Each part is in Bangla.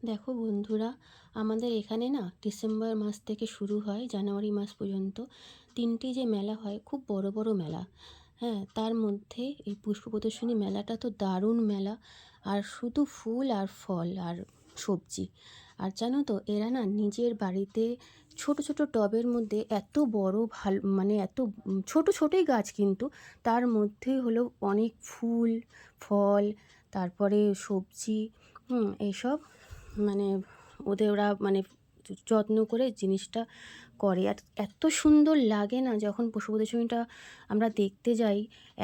দেখো বন্ধুরা, আমাদের এখানে না ডিসেম্বর মাস থেকে শুরু হয় জানুয়ারি মাস পর্যন্ত 3টি যে মেলা হয়, খুব বড় বড় মেলা। হ্যাঁ, তার মধ্যে এই পুষ্প প্রদর্শনী মেলাটা তো দারুণ মেলা। আর শুধু ফুল আর ফল আর সবজি। আর জানো তো, এরা না নিজের বাড়িতে ছোট ছোট টবের মধ্যে এত বড় ভালো, মানে এত ছোট ছোটই গাছ, কিন্তু তার মধ্যে হলো অনেক ফুল, ফল, তারপরে সবজি, এইসব, মানে ওরা মানে যত্ন করে জিনিসটা করে। আর এত সুন্দর লাগে না যখন পশু প্রদর্শনীটা আমরা দেখতে যাই,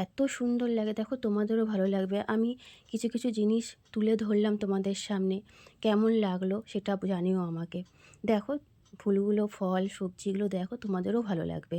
এত সুন্দর লাগে। দেখো, তোমাদেরও ভালো লাগবে। আমি কিছু কিছু জিনিস তুলে ধরলাম তোমাদের সামনে, কেমন লাগলো সেটা জানিও আমাকে। দেখো, ফুলগুলো, ফল, সবজিগুলো দেখো, তোমাদেরও ভালো লাগবে।